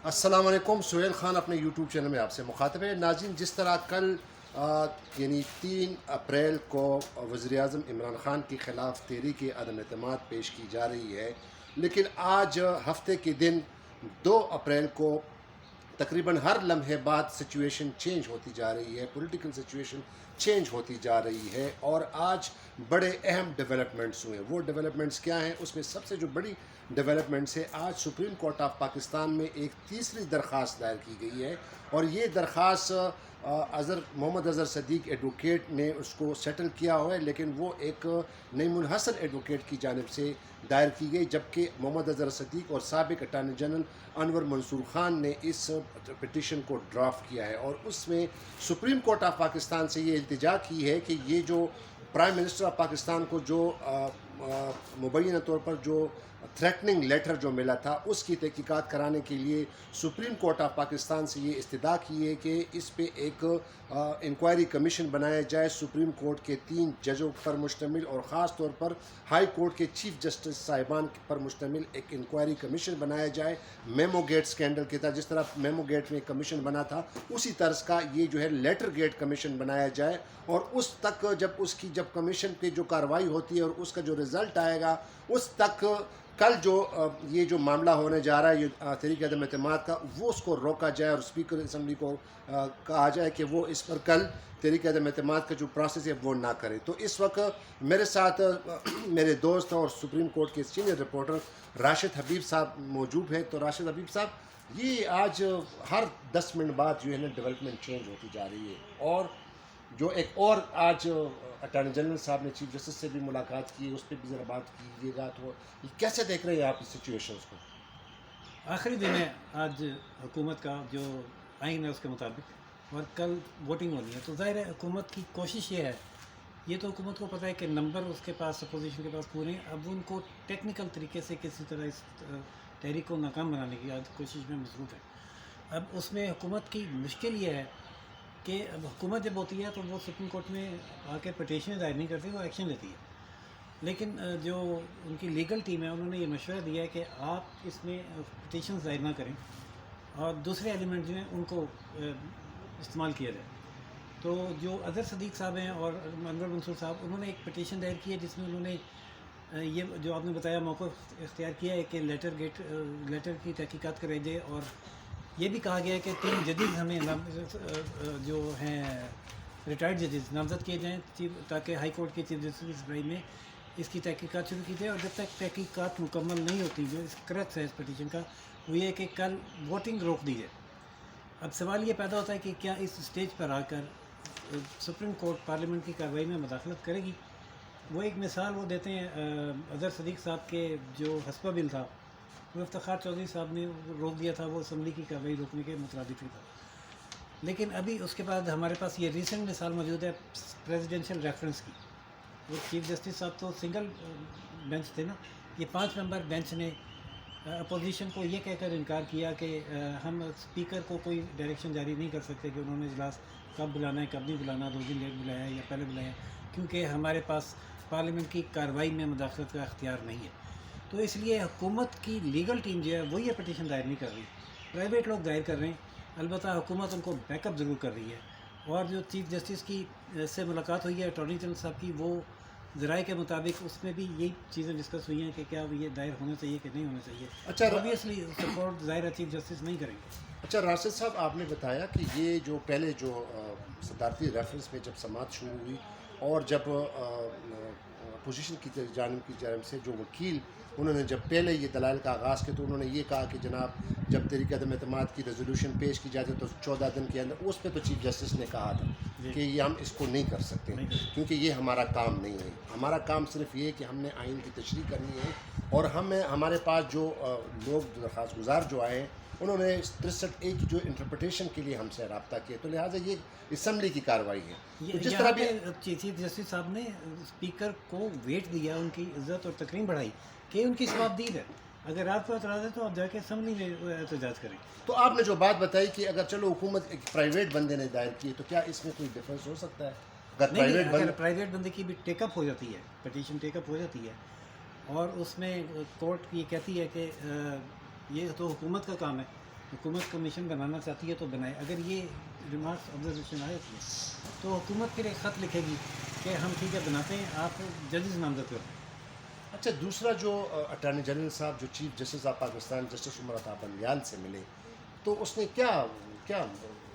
السلام علیکم. سہیل خان اپنے یوٹیوب چینل میں آپ سے مخاطب ہے. ناظرین، جس طرح کل یعنی 3 اپریل کو وزیر اعظم عمران خان کے خلاف تحریک عدم اعتماد پیش کی جا رہی ہے، لیکن آج ہفتے کے دن 2 اپریل کو تقریباً ہر لمحے بعد سچویشن چینج ہوتی جا رہی ہے، پولیٹیکل سچویشن چینج ہوتی جا رہی ہے، اور آج بڑے اہم ڈیولپمنٹس ہوئے. وہ ڈیولپمنٹس کیا ہیں؟ اس میں سب سے جو بڑی ڈیولپمنٹس ہے، آج سپریم کورٹ آف پاکستان میں ایک تیسری درخواست دائر کی گئی ہے، اور یہ درخواست محمد اظہر صدیق ایڈوکیٹ نے اس کو سیٹل کیا ہوا ہے، لیکن وہ ایک نعیم الحسن ایڈوکیٹ کی جانب سے دائر کی گئی، جبکہ محمد اظہر صدیق اور سابق اٹارنی جنرل انور منصور خان نے اس پٹیشن کو ڈرافٹ کیا ہے. اور اس میں سپریم کورٹ آف پاکستان سے یہ التجا کی ہے کہ یہ جو پرائم منسٹر آف پاکستان کو جو مبینہ طور پر جو تھریٹننگ لیٹر جو ملا تھا، اس کی تحقیقات کرانے کے لیے سپریم کورٹ آف پاکستان سے یہ استدعا کی ہے کہ اس پہ ایک انکوائری کمیشن بنایا جائے، سپریم کورٹ کے 3 ججوں پر مشتمل، اور خاص طور پر ہائی کورٹ کے چیف جسٹس صاحبان پر مشتمل ایک انکوائری کمیشن بنایا جائے. میمو گیٹ سکینڈل کے تحت جس طرح میمو گیٹ میں کمیشن بنا تھا، اسی طرز کا یہ جو ہے لیٹر گیٹ کمیشن بنایا جائے، اور اس تک جب کمیشن کی جو کارروائی ہوتی ہے اور اس کا جو رزلٹ آئے گا، اس تک کل جو یہ جو معاملہ ہونے جا رہا ہے یہ تحریک عدم اعتماد کا، وہ اس کو روکا جائے، اور اسپیکر اسمبلی کو کہا جائے کہ وہ اس پر کل تحریک عدم اعتماد کا جو پروسیس ہے وہ نہ کرے. تو اس وقت میرے ساتھ میرے دوست اور سپریم کورٹ کے سینئر رپورٹر راشد حبیب صاحب موجود ہیں. تو راشد حبیب صاحب، یہ آج ہر 10 منٹ بعد جو ہے نا ڈیولپمنٹ چینج ہوتی جا رہی ہے، اور جو ایک اور آج اٹارنی جنرل صاحب نے چیف جسٹس سے بھی ملاقات کی، اس پہ بھی ذرا بات کیجیے گا. تو کیسے دیکھ رہے ہیں آپ اس سچویشنز کو؟ آخری دن ہے آج حکومت کا، جو آئین ہے اس کے مطابق، اور کل ووٹنگ ہونی ہے. تو ظاہر ہے حکومت کی کوشش یہ ہے، یہ تو حکومت کو پتہ ہے کہ نمبر اس کے پاس اپوزیشن کے پاس پورے ہیں. اب ان کو ٹیکنیکل طریقے سے کسی طرح اس تحریک کو ناکام بنانے کی آج کوشش میں مصروف ہے. اب اس میں حکومت کی مشکل یہ ہے کہ اب حکومت جب ہوتی ہے تو وہ سپریم کورٹ میں آ کے پٹیشن دائر نہیں کرتی، وہ ایکشن لیتی ہے. لیکن جو ان کی لیگل ٹیم ہے، انہوں نے یہ مشورہ دیا ہے کہ آپ اس میں پٹیشنز دائر نہ کریں، اور دوسرے ایلیمنٹ جو ہیں ان کو استعمال کیا جائے. تو جو اظہر صدیق صاحب ہیں اور انور منصور صاحب، انہوں نے ایک پٹیشن دائر کی ہے جس میں انہوں نے یہ جو آپ نے بتایا موقف اختیار کیا ہے کہ لیٹر کی تحقیقات کرائی جائے، اور یہ بھی کہا گیا ہے کہ 3 ججز ہمیں جو ہیں ریٹائرڈ ججز نامزد کیے جائیں، تاکہ ہائی کورٹ کے چیف جسٹس برائی میں اس کی تحقیقات شروع کی جائے. اور جب تک تحقیقات مکمل نہیں ہوتی، جو اس کرکس ہے اس پٹیشن کا، وہ یہ ہے کہ کل ووٹنگ روک دی جائے. اب سوال یہ پیدا ہوتا ہے کہ کیا اس سٹیج پر آ کر سپریم کورٹ پارلیمنٹ کی کارروائی میں مداخلت کرے گی. وہ ایک مثال وہ دیتے ہیں، اظہر صدیق صاحب کے جو حسبہ بل تھا، وہ افتخار چودھری صاحب نے روک دیا تھا، وہ اسمبلی کی کارروائی روکنے کے مترادف ہی تھا. لیکن ابھی اس کے بعد ہمارے پاس یہ ریسنٹ مثال موجود ہے پریزیڈینشیل ریفرنس کی. وہ چیف جسٹس صاحب تو سنگل بینچ تھے نا، یہ 5 ممبر بینچ نے اپوزیشن کو یہ کہہ کر انکار کیا کہ ہم اسپیکر کو کوئی ڈائریکشن جاری نہیں کر سکتے کہ انہوں نے اجلاس کب بلانا ہے، کب نہیں بلانا، 2 دن لیٹ بلایا ہے یا پہلے بلایا ہے، کیونکہ ہمارے پاس پارلیمنٹ کی کارروائی میں مداخلت کا اختیار نہیں ہے. تو اس لیے حکومت کی لیگل ٹیم جو ہے وہ یہ پٹیشن دائر نہیں کر رہی، پرائیویٹ لوگ دائر کر رہے ہیں. البتہ حکومت ان کو بیک اپ ضرور کر رہی ہے. اور جو چیف جسٹس کی سے ملاقات ہوئی ہے اٹارنی جنرل صاحب کی، وہ ذرائع کے مطابق اس میں بھی یہی چیزیں ڈسکس ہوئی ہیں کہ کیا یہ دائر ہونا چاہیے کہ نہیں ہونا چاہیے. اچھا اوبیسلی سپورٹ ظاہر چیف جسٹس نہیں کریں گے. اچھا راشد صاحب، آپ نے بتایا کہ یہ جو پہلے جو صدارتی ریفرنس میں جب سماعت شروع ہوئی، اور جب اپوزیشن کی جانب سے جو وکیل انہوں نے جب پہلے یہ دلائل کا آغاز کیا، تو انہوں نے یہ کہا کہ جناب جب تحریک عدم اعتماد کی ریزولوشن پیش کی جاتی ہے تو 14 دن کے اندر، اس پہ تو چیف جسٹس نے کہا تھا کہ یہ ہم اس کو نہیں کر سکتے کیونکہ یہ ہمارا کام نہیں ہے. ہمارا کام صرف یہ کہ ہم نے آئین کی تشریح کرنی ہے، اور ہمارے پاس جو لوگ درخواست گزار جو آئے ہیں، انہوں نے 63A کی جو انٹرپریٹیشن کے لیے ہم سے رابطہ کیا، تو لہٰذا یہ اسمبلی کی کارروائی ہے. تو جس طرح بھی چیف جسٹس صاحب نے اسپیکر کو ویٹ دیا، ان کی عزت اور تکریم بڑھائی کہ ان کی ثواب دید ہے. اگر آپ کو اعتراض ہے تو آپ جا کے اسمبلی میں احتجاج کریں. تو آپ نے جو بات بتائی کہ اگر چلو حکومت ایک پرائیویٹ بندے نے دائر کی، تو کیا اس میں کوئی ڈفرینس ہو سکتا ہے؟ اگر پرائیویٹ بندے کی بھی ٹیک اپ ہو جاتی ہے، پٹیشن ٹیک اپ ہو جاتی ہے، اور اس میں کورٹ یہ کہتی ہے کہ یہ تو حکومت کا کام ہے، حکومت کمیشن بنانا چاہتی ہے تو بنائے. اگر یہ ریمارکس آبزرویشن آئے اس میں تو حکومت پھر ایک خط لکھے گی کہ ہم ٹھیک ہے بناتے ہیں, آپ ججز نامزد کرو. اچھا, دوسرا جو اٹارنی جنرل صاحب جو chief justice of Pakistan justice Umar Ata Bandial سے ملے, تو اس نے کیا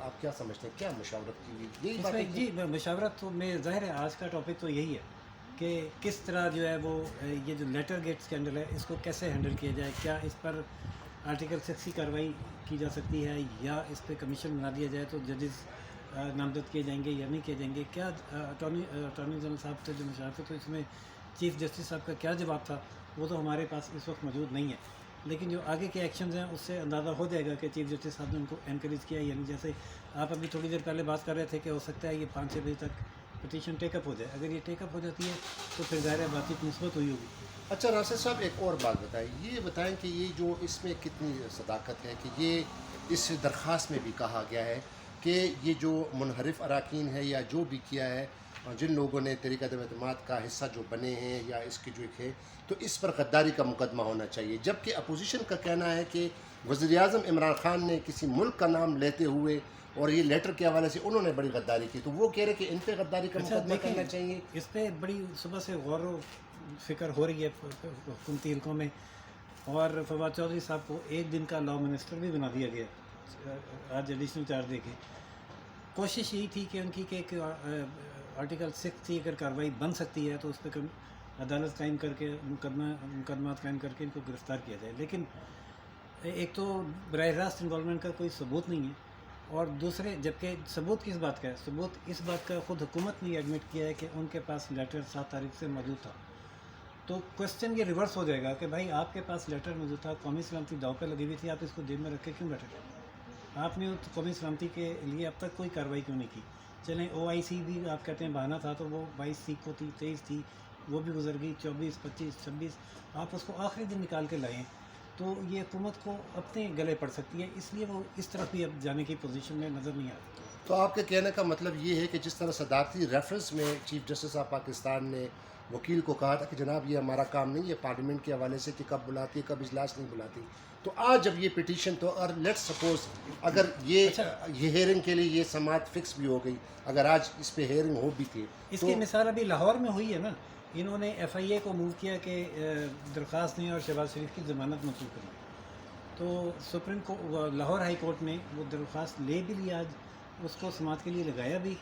آپ کیا سمجھتے ہیں, کیا مشاورت کی, یہی اس بات میں ہے کہ جی مشاورت تو میں ظاہر ہے آج کا ٹاپک تو یہی ہے کہ کس طرح جو ہے وہ یہ جو لیٹر گیٹ اسکینڈل ہے اس کو کیسے ہینڈل کیا جائے. کیا اس پر آرٹیکل 6 کی کارروائی کی جا سکتی ہے, یا اس پہ کمیشن بنا دیا جائے تو ججز نامزد کیے جائیں گے یا نہیں کیے جائیں گے. کیا اٹارنی جنرل صاحب سے جو مشاورت تو اس میں چیف جسٹس صاحب کا کیا جواب تھا وہ تو ہمارے پاس اس وقت موجود نہیں ہے, لیکن جو آگے کے ایکشنز ہیں اس سے اندازہ ہو جائے گا کہ چیف جسٹس صاحب نے ان کو انکریج کیا. یعنی جیسے آپ ابھی تھوڑی دیر پہلے بات کر رہے تھے کہ ہو سکتا ہے یہ 5-6 بجے تک پٹیشن ٹیک اپ ہو جائے. اگر یہ ٹیک اپ ہو جاتی ہے تو پھر ظاہر ہے بات چیت مثبت ہوئی ہوگی. اچھا راشد صاحب, ایک اور بات بتائیں, یہ بتائیں کہ یہ جو اس میں کتنی صداقت ہے کہ یہ اس درخواست میں بھی کہا گیا ہے کہ یہ جو منحرف اراکین ہے یا جو بھی کیا ہے, جن لوگوں نے تحریک عدم اعتماد کا حصہ جو بنے ہیں یا اس کی جو ایک ہے, تو اس پر غداری کا مقدمہ ہونا چاہیے, جبکہ اپوزیشن کا کہنا ہے کہ وزیر اعظم عمران خان نے کسی ملک کا نام لیتے ہوئے اور یہ لیٹر کے حوالے سے انہوں نے بڑی غداری کی, تو وہ کہہ رہے کہ ان پہ غداری کا مقدمہ کرنا چاہیے. اس پہ بڑی صبح سے غور و فکر ہو رہی ہے حکومتی حلقوں میں, اور فواد چودھری صاحب کو ایک دن کا لا منسٹر بھی بنا دیا گیا آج ایڈیشنل چارج دے کے. کوشش یہی تھی کہ ان کی کہ ایک آرٹیکل 6 کی اگر کارروائی بن سکتی ہے تو اس پہ عدالت قائم کر کے مقدمات قائم کر کے ان کو گرفتار کیا جائے. لیکن ایک تو براہ راست انوالومنٹ کا کوئی ثبوت نہیں ہے, اور دوسرے جبکہ ثبوت کس بات کا ہے, ثبوت اس بات کا خود حکومت نے ایڈمٹ کیا ہے کہ ان کے پاس لیٹر 7 تاریخ سے موجود تھا. تو کوشچن یہ ریورس ہو جائے گا کہ بھائی آپ کے پاس لیٹر موجود تھا, قومی سلامتی داؤ پہ لگی ہوئی تھی, آپ اس کو جیب میں رکھ کے کیوں بیٹھے تھے, آپ نے قومی سلامتی کے لیے اب تک کوئی کارروائی کیوں نہیں کی. چلیں OIC بھی آپ کہتے ہیں بہانہ تھا, تو وہ 22 تھی کو تھی 23 تھی, وہ بھی گزر گئی, 24 25 26 آپ اس کو آخری دن نکال کے لائیں, تو یہ حکومت کو اپنے گلے پڑ سکتی ہے. اس لیے وہ اس طرف بھی اب جانے کی پوزیشن میں نظر نہیں آتی. تو آپ کے کہنے کا مطلب یہ ہے کہ جس طرح صدارتی ریفرنس میں چیف جسٹس آف پاکستان نے وکیل کو کہا تھا کہ جناب یہ ہمارا کام نہیں ہے پارلیمنٹ کے حوالے سے کہ کب بلاتی ہے کب اجلاس نہیں بلاتی, تو آج جب یہ پٹیشن, تو اور لیٹس سپوز اگر یہ ہیئرنگ کے لیے یہ سماعت فکس بھی ہو گئی, اگر آج اس پہ ہیئرنگ ہو بھی تھی, اس کی مثال ابھی لاہور میں ہوئی ہے نا, انہوں نے FIA کو موو کیا کہ درخواست دیں اور شہباز شریف کی ضمانت منسوخ کریں, تو supreme court Lahore high court نے وہ درخواست لے بھی لیا, آج اس کو سماعت کے لیے لگایا بھی,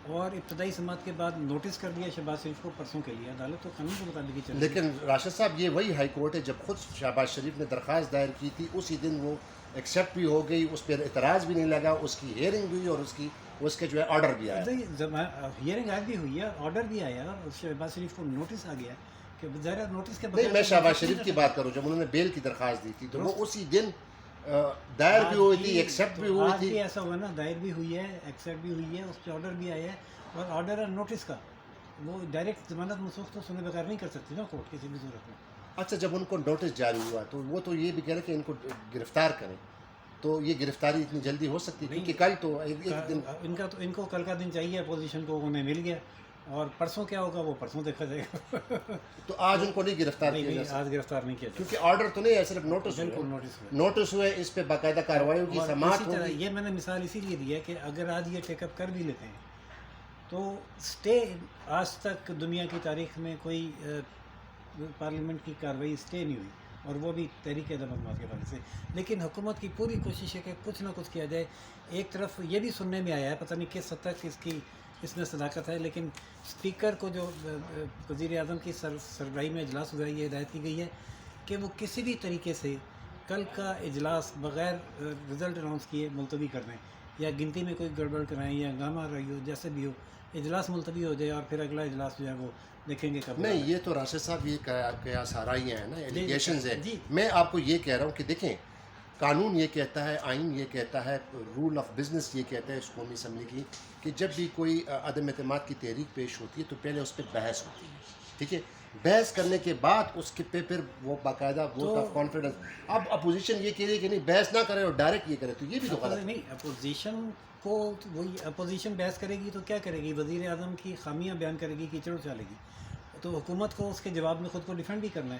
اور ابتدائی سماعت کے بعد نوٹس کر دیا شہباز شریف کو پرسوں کے لیے. عدالت تو قانون کے مطابق ہی چل رہی ہے. لیکن راشد صاحب یہ وہی ہائی کورٹ ہے جب خود شہباز شریف نے درخواست دائر کی تھی اسی دن وہ ایکسیپٹ بھی ہو گئی, اس پہ اعتراض بھی نہیں لگا, اس کی ہیئرنگ بھی ہوئی اور اس کے جو ہے آرڈر بھی آیا. ہیئرنگ آج بھی ہوئی ہے, آرڈر بھی آیا, اور شہباز شریف کو نوٹس آ گیا کہ ظاہر نوٹس کے نہیں, میں شہباز شریف کی بات کروں, جب انہوں نے بیل کی درخواست دی تھی تو وہ اسی دن دائر بھی ہوئی تھی, ایکسیپٹ بھی ہوئی تھی. ایسا ہوا نا, دائر بھی ہوئی ہے, ایکسیپٹ بھی ہوئی ہے, اس پہ آرڈر بھی آیا ہے, اور آرڈر ہے نوٹس کا, وہ ڈائریکٹ ضمانت منسوخ تو سنے بغیر نہیں کر سکتی نا کورٹ کسی بھی صورت میں. اچھا, جب ان کو نوٹس جاری ہوا تو وہ تو یہ بھی کہہ رہے کہ ان کو گرفتار کریں, تو یہ گرفتاری اتنی جلدی ہو سکتی ہے کیونکہ کل تو ایک دن ان کو کل کا دن چاہیے, اپوزیشن کو انہیں مل گیا, اور پرسوں کیا ہوگا وہ پرسوں دیکھا جائے گا. تو آج ان کو نہیں گرفتار کیا نہیں, آج گرفتار نہیں کیا جائے کیونکہ آرڈر تو نہیں ہے, صرف نوٹس. بالکل نوٹس ہوئے, اس پہ باقاعدہ کارروائی کی سماعت ہوگی. یہ میں نے مثال اسی لیے دی ہے کہ اگر آج یہ ٹیک اپ کر بھی لیتے ہیں تو اسٹے, آج تک دنیا کی تاریخ میں کوئی پارلیمنٹ کی کارروائی اسٹے نہیں ہوئی, اور وہ بھی تحریک عدم اعتماد کے حوالے سے. لیکن حکومت کی پوری کوشش ہے کہ کچھ نہ کچھ کیا جائے. ایک طرف یہ بھی سننے میں آیا ہے, پتہ نہیں کس حد تک اس میں صداقت ہے, لیکن اسپیکر کو جو وزیر اعظم کی سربراہی میں اجلاس ہوا ہے, یہ ہدایت کی گئی ہے کہ وہ کسی بھی طریقے سے کل کا اجلاس بغیر رزلٹ اناؤنس کیے ملتوی کر دیں, یا گنتی میں کوئی گڑبڑ کرائیں یا ہنگامہ رہی ہو, جیسے بھی ہو اجلاس ملتوی ہو جائے, اور پھر اگلا اجلاس جو ہے وہ دیکھیں گے کب. نہیں, یہ تو راشد صاحب یہ قیاس آرائیاں ہیں نا, ایلیگیشنز ہیں. میں آپ کو یہ کہہ رہا ہوں کہ دیکھیں, قانون یہ کہتا ہے, آئین یہ کہتا ہے, رول آف بزنس یہ کہتا ہے اس قومی اسمبلی کی کہ جب بھی کوئی عدم اعتماد کی تحریک پیش ہوتی ہے تو پہلے اس پہ بحث ہوتی ہے, ٹھیک ہے, بحث کرنے کے بعد اس کے پہ پھر وہ باقاعدہ ووٹ آف کانفیڈنس. اب اپوزیشن یہ کہہ رہی ہے کہ نہیں بحث نہ کرے اور ڈائریکٹ یہ کرے, تو یہ بھی تو غلط ہے. نہیں, اپوزیشن کو وہی اپوزیشن بحث کرے گی تو کیا کرے گی, وزیر اعظم کی خامیاں بیان کرے گی, کیچڑ اچالے گی, تو حکومت کو اس کے جواب میں خود کو ڈیفینڈ بھی کرنا ہے.